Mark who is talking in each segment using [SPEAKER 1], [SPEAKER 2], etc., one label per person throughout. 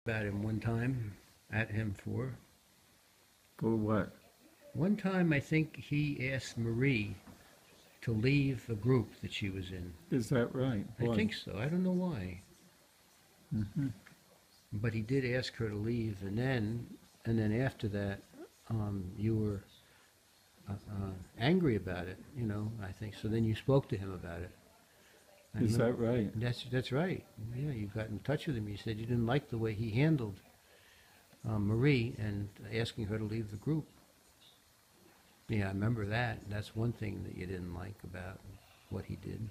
[SPEAKER 1] About him one time, at him for.
[SPEAKER 2] For what?
[SPEAKER 1] One time, I think he asked Marie to leave a group that she was in.
[SPEAKER 2] Is that right?
[SPEAKER 1] I
[SPEAKER 2] Why?
[SPEAKER 1] think so. I don't know why,
[SPEAKER 2] Hmm.
[SPEAKER 1] but he did ask her to leave, and then after that, you were angry about it. I think so. Then you spoke to him about it. I
[SPEAKER 2] Is
[SPEAKER 1] remember.
[SPEAKER 2] that right?
[SPEAKER 1] That's right. Yeah, you got in touch with him. You said you didn't like the way he handled Marie and asking her to leave the group. Yeah, I remember that. That's one thing that you didn't like about what he did.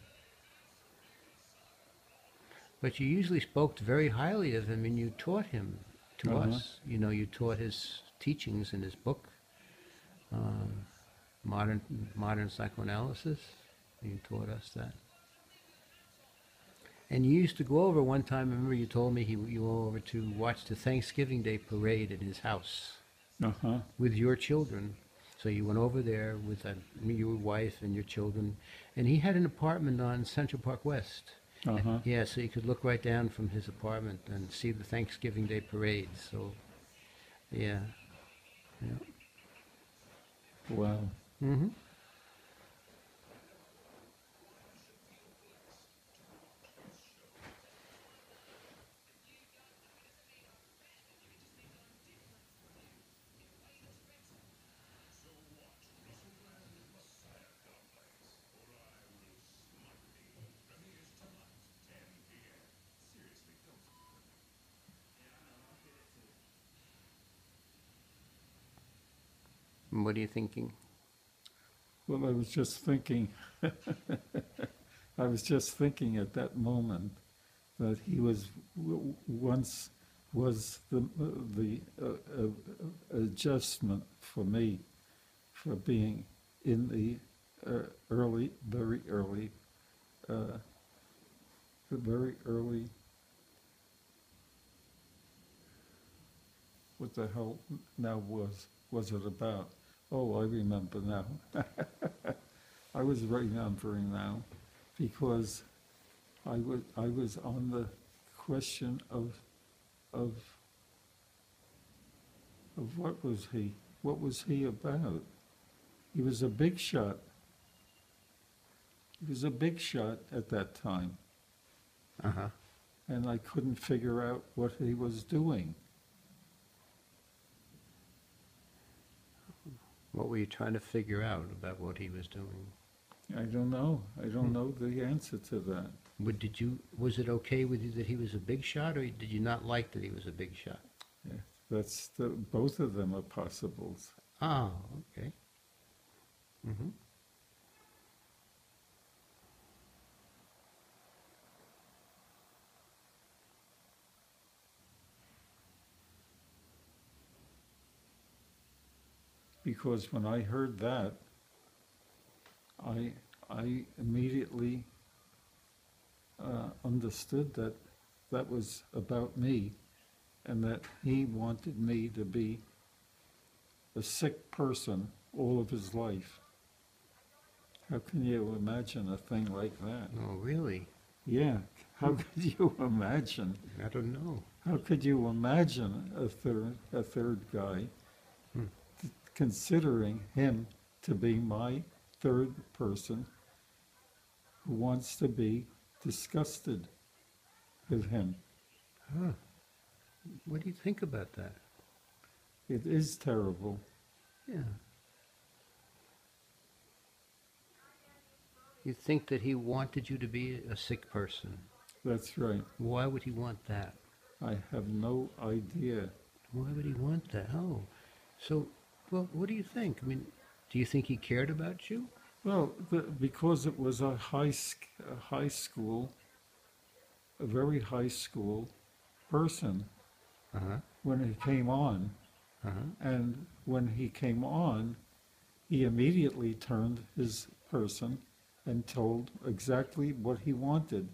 [SPEAKER 1] But you usually spoke very highly of him, and you taught him to
[SPEAKER 2] Uh-huh.
[SPEAKER 1] us. You taught his teachings in his book, uh, modern psychoanalysis. You taught us that. And you used to go over one time. I remember you told me you went over to watch the Thanksgiving Day parade at his house
[SPEAKER 2] Uh-huh.
[SPEAKER 1] with your children. So you went over there with your wife and your children, and he had an apartment on Central Park West.
[SPEAKER 2] Uh-huh.
[SPEAKER 1] Yeah, so you could look right down from his apartment and see the Thanksgiving Day parade. So yeah, yeah.
[SPEAKER 2] Wow.
[SPEAKER 1] Hmm. What are you thinking?
[SPEAKER 2] Well, I was just thinking, I was just thinking at that moment that he was once was the adjustment for me for being in the very early, uh, the very early. What the hell now was it about? Oh, I remember now. I was remembering now because I was on the question of what was he? What was he about? He was a big shot. He was a big shot at that time,
[SPEAKER 1] Uh huh.
[SPEAKER 2] and I couldn't figure out what he was doing.
[SPEAKER 1] What were you trying to figure out about what he was doing?
[SPEAKER 2] I don't know. I
[SPEAKER 1] Hmm.
[SPEAKER 2] don't know the answer to that.
[SPEAKER 1] Was it okay with you that he was a big shot, or did you not like that he was a big shot?
[SPEAKER 2] Yeah, both of them are possibles.
[SPEAKER 1] Oh, okay. Hmm.
[SPEAKER 2] Because when I heard that, I I immediately understood that that was about me, and that he wanted me to be a sick person all of his life. How can you imagine a thing like that?
[SPEAKER 1] Oh, really?
[SPEAKER 2] Yeah, how
[SPEAKER 1] Hmm.
[SPEAKER 2] could you imagine?
[SPEAKER 1] I don't know.
[SPEAKER 2] How could you imagine a third guy
[SPEAKER 1] Hmm.
[SPEAKER 2] considering him to be my third person who wants to be disgusted with him?
[SPEAKER 1] Huh. What do you think about that?
[SPEAKER 2] It is terrible.
[SPEAKER 1] Yeah. You think that he wanted you to be a sick person.
[SPEAKER 2] That's right.
[SPEAKER 1] Why would he want that?
[SPEAKER 2] I have no idea.
[SPEAKER 1] Why would he want that? Oh, so, well, what do you think? I mean, do you think he cared about you?
[SPEAKER 2] Well, because it was a high school, a very high school person
[SPEAKER 1] Uh huh.
[SPEAKER 2] when he came on,
[SPEAKER 1] Uh huh.
[SPEAKER 2] and when he came on, he immediately turned his person and told exactly what he wanted.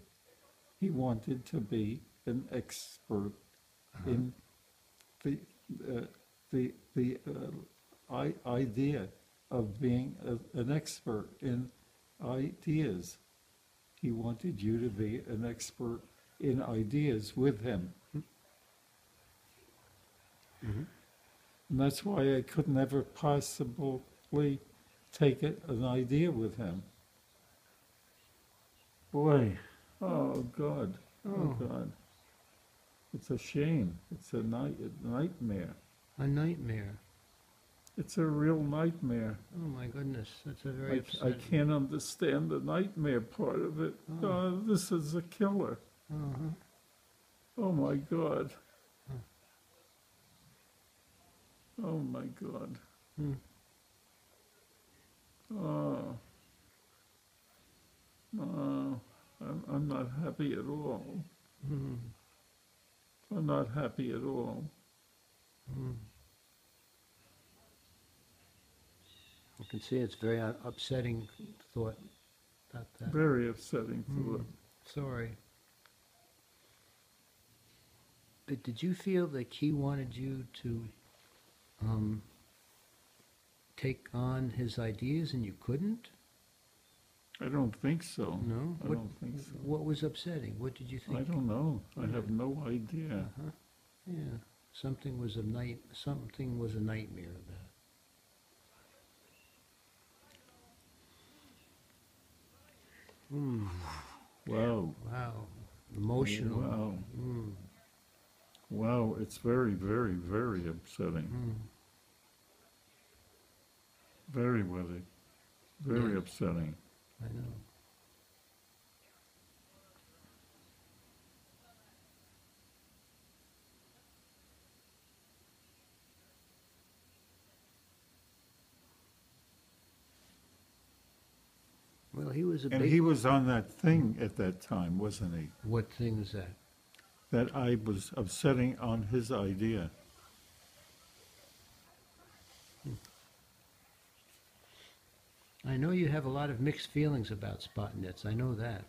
[SPEAKER 2] He wanted to be an expert
[SPEAKER 1] Uh huh.
[SPEAKER 2] in the uh, the idea of being an expert in ideas. He wanted you to be an expert in ideas with him.
[SPEAKER 1] Mhm.
[SPEAKER 2] And that's why I could never possibly take an idea with him. Boy, oh God, oh
[SPEAKER 1] Oh,
[SPEAKER 2] God. It's a shame. It's a nightmare.
[SPEAKER 1] a nightmare.
[SPEAKER 2] It's a real nightmare.
[SPEAKER 1] Oh my goodness, that's a very
[SPEAKER 2] I
[SPEAKER 1] upsetting.
[SPEAKER 2] can't understand the nightmare part of it.
[SPEAKER 1] Oh.
[SPEAKER 2] This is a killer.
[SPEAKER 1] Uh-huh.
[SPEAKER 2] Oh my God.
[SPEAKER 1] Huh.
[SPEAKER 2] Oh my God.
[SPEAKER 1] Hmm.
[SPEAKER 2] Oh, no, I'm not happy at all.
[SPEAKER 1] Hmm.
[SPEAKER 2] I'm not happy at all.
[SPEAKER 1] Hmm. I can see it's very upsetting thought about that.
[SPEAKER 2] Very upsetting
[SPEAKER 1] Hmm.
[SPEAKER 2] thought.
[SPEAKER 1] Sorry. But did you feel that he wanted you to take on his ideas and you couldn't?
[SPEAKER 2] I don't think so.
[SPEAKER 1] No?
[SPEAKER 2] I don't think so.
[SPEAKER 1] What was upsetting? What did you think?
[SPEAKER 2] I don't know. I
[SPEAKER 1] Yeah.
[SPEAKER 2] have no idea.
[SPEAKER 1] Uh-huh. Yeah. Something was a nightmare about. Mm.
[SPEAKER 2] Wow.
[SPEAKER 1] Wow. Emotional.
[SPEAKER 2] Wow.
[SPEAKER 1] Mm.
[SPEAKER 2] Wow. It's very, very, very upsetting.
[SPEAKER 1] Mm.
[SPEAKER 2] Very, very
[SPEAKER 1] Yeah.
[SPEAKER 2] upsetting.
[SPEAKER 1] I know. Well, he was a
[SPEAKER 2] And
[SPEAKER 1] big.
[SPEAKER 2] he was on that thing at that time, wasn't he?
[SPEAKER 1] What thing is that?
[SPEAKER 2] That I was upsetting on his idea.
[SPEAKER 1] I know you have a lot of mixed feelings about Spotnitz. I know that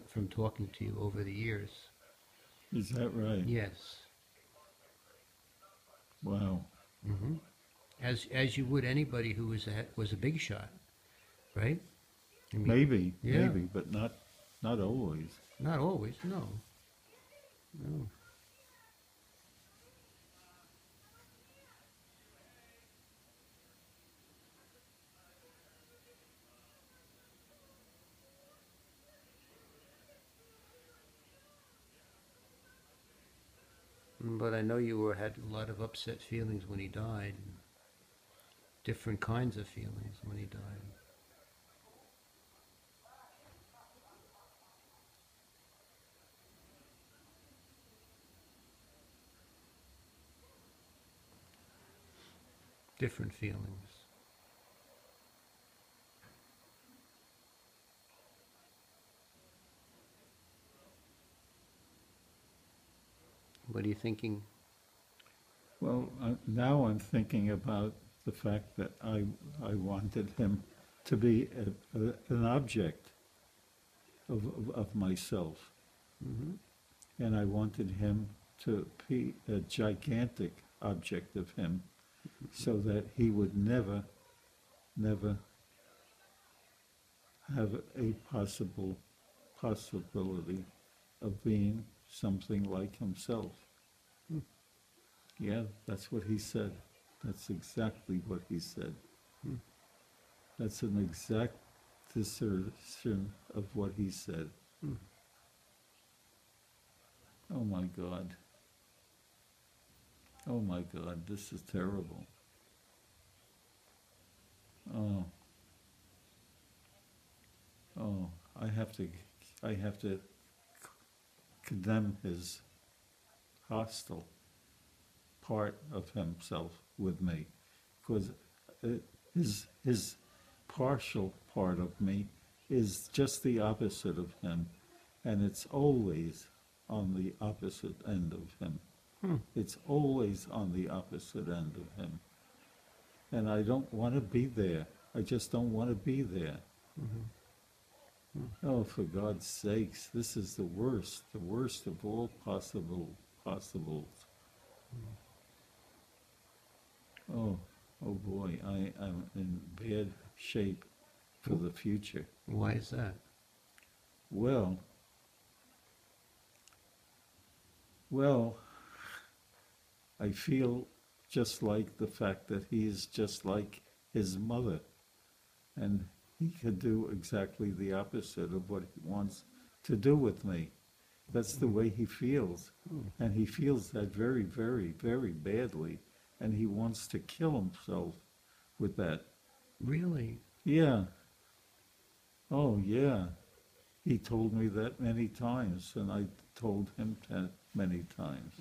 [SPEAKER 1] from talking to you over the years.
[SPEAKER 2] Is that right?
[SPEAKER 1] Yes.
[SPEAKER 2] Wow.
[SPEAKER 1] Hmm. As you would anybody who was a big shot, right? I mean,
[SPEAKER 2] Maybe,
[SPEAKER 1] yeah.
[SPEAKER 2] maybe, but not always.
[SPEAKER 1] Not always. No. No. But I know you had a lot of upset feelings when he died. Different kinds of feelings when he died. Different feelings. What are you thinking?
[SPEAKER 2] Well, now I'm thinking about the fact that I wanted him to be an object of myself.
[SPEAKER 1] Hmm.
[SPEAKER 2] And I wanted him to be a gigantic object of him so that he would never have a possibility of being something like himself.
[SPEAKER 1] Hmm.
[SPEAKER 2] Yeah, that's what he said. That's exactly what he said.
[SPEAKER 1] Hmm.
[SPEAKER 2] That's an exact assertion of what he said.
[SPEAKER 1] Hmm.
[SPEAKER 2] Oh my God. Oh my God, this is terrible. Oh. Oh, I have to condemn his hostile part of himself with me, because his partial part of me is just the opposite of him, and it's always on the opposite end of him.
[SPEAKER 1] Hmm.
[SPEAKER 2] It's always on the opposite end of him. And I don't want to be there. I just don't want to be there.
[SPEAKER 1] Mm-hmm.
[SPEAKER 2] Oh, for God's sakes, this is the worst of all possibles. Oh, oh boy, I am in bad shape for the future.
[SPEAKER 1] Why is that?
[SPEAKER 2] Well, I feel just like the fact that he's just like his mother. And he could do exactly the opposite of what he wants to do with me. That's the way he feels. And he feels that very, very, very badly. And he wants to kill himself with that.
[SPEAKER 1] Really?
[SPEAKER 2] Yeah. Oh, yeah. He told me that many times, and I told him that many times.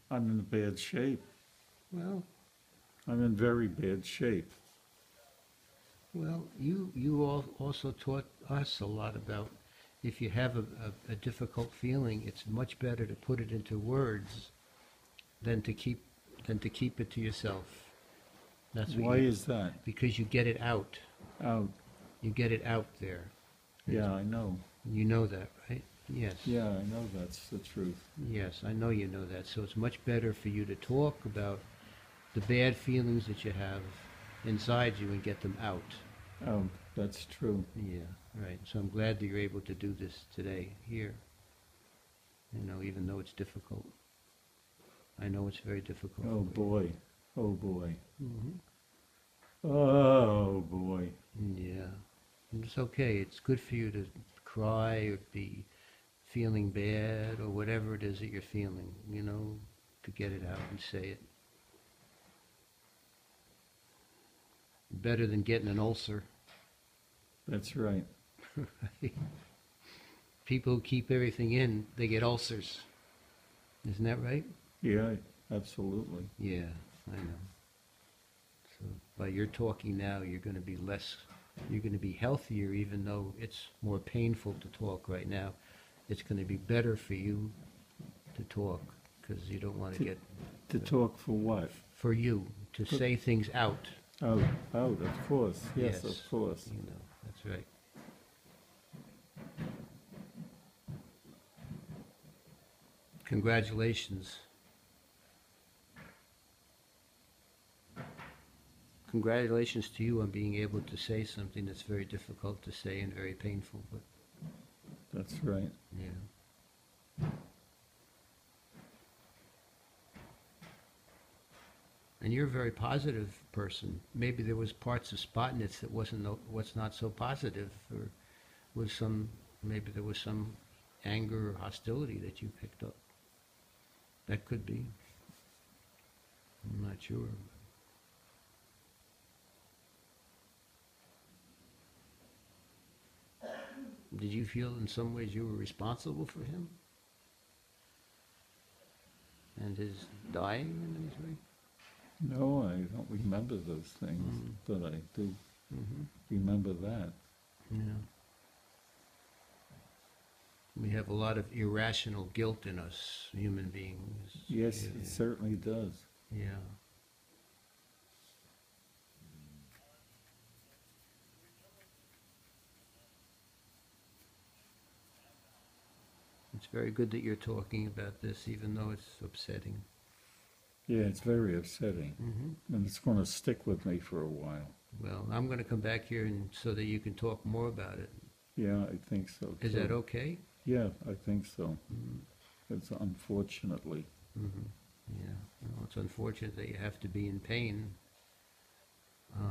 [SPEAKER 2] I'm in bad shape.
[SPEAKER 1] Well,
[SPEAKER 2] I'm in very bad shape.
[SPEAKER 1] you also taught us a lot about if you have a difficult feeling, it's much better to put it into words than to keep it to yourself. That's what
[SPEAKER 2] Why
[SPEAKER 1] you,
[SPEAKER 2] is that?
[SPEAKER 1] because you get it out.
[SPEAKER 2] Out.
[SPEAKER 1] You get it out there.
[SPEAKER 2] Yeah, I know.
[SPEAKER 1] You know that, right? Yes.
[SPEAKER 2] Yeah, I know that's the truth.
[SPEAKER 1] Yes, I know you know that. So it's much better for you to talk about the bad feelings that you have inside you and get them out.
[SPEAKER 2] Out. That's true.
[SPEAKER 1] Yeah, right. So I'm glad that you're able to do this today here. You know, even though it's difficult. I know it's very difficult.
[SPEAKER 2] Oh,
[SPEAKER 1] for you.
[SPEAKER 2] boy. Oh, boy.
[SPEAKER 1] Mhm.
[SPEAKER 2] Oh, boy.
[SPEAKER 1] Yeah. It's okay. It's good for you to cry or be feeling bad or whatever it is that you're feeling, you know, to get it out and say it. Better than getting an ulcer.
[SPEAKER 2] That's right.
[SPEAKER 1] People who keep everything in, they get ulcers. Isn't that right?
[SPEAKER 2] Yeah, absolutely.
[SPEAKER 1] Yeah, I know. So by your talking now, you're going to be you're going to be healthier, even though it's more painful to talk right now. It's going to be better for you to talk because you don't want to get,
[SPEAKER 2] To talk for what?
[SPEAKER 1] for you to say things out.
[SPEAKER 2] Out, out, of course. Yes, of course.
[SPEAKER 1] You know, that's right. Congratulations. Congratulations to you on being able to say something that's very difficult to say and very painful, but
[SPEAKER 2] That's right.
[SPEAKER 1] yeah. And you're a very positive person. Maybe there was parts of Spotnitz that what's not so positive, or maybe there was some anger or hostility that you picked up. That could be. I'm not sure. Did you feel in some ways you were responsible for him? And his dying in any way?
[SPEAKER 2] No, I don't remember those things, but I do
[SPEAKER 1] Mm-hmm.
[SPEAKER 2] remember that.
[SPEAKER 1] Yeah. We have a lot of irrational guilt in us, human beings.
[SPEAKER 2] Yes,
[SPEAKER 1] Yeah.
[SPEAKER 2] it certainly does.
[SPEAKER 1] Yeah. It's very good that you're talking about this, even though it's upsetting.
[SPEAKER 2] Yeah, it's very upsetting,
[SPEAKER 1] Mm-hmm.
[SPEAKER 2] and it's going to stick with me for a while.
[SPEAKER 1] Well, I'm going to come back here so that you can talk more about it.
[SPEAKER 2] Yeah, I think so.
[SPEAKER 1] Is
[SPEAKER 2] too.
[SPEAKER 1] that okay?
[SPEAKER 2] Yeah, I think so.
[SPEAKER 1] Mm-hmm.
[SPEAKER 2] It's unfortunately.
[SPEAKER 1] Mm-hmm. Yeah. Well, it's unfortunate that you have to be in pain. You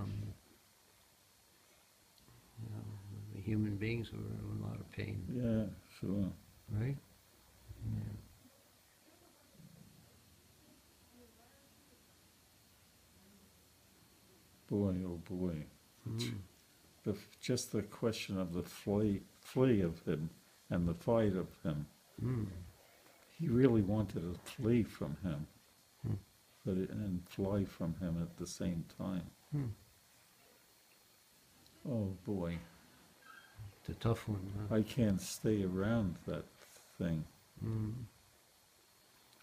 [SPEAKER 1] know, the human beings are in a lot of pain,
[SPEAKER 2] Yeah, sure.
[SPEAKER 1] right? Yeah.
[SPEAKER 2] Boy, oh boy.
[SPEAKER 1] Mm.
[SPEAKER 2] Just the question of the flee of him and the fight of him.
[SPEAKER 1] Mm.
[SPEAKER 2] He really wanted to flee from him,
[SPEAKER 1] Hmm.
[SPEAKER 2] and fly from him at the same time.
[SPEAKER 1] Hmm.
[SPEAKER 2] Oh boy,
[SPEAKER 1] It's a tough one, huh?
[SPEAKER 2] I can't stay around that thing.
[SPEAKER 1] Mm.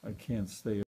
[SPEAKER 2] I can't stay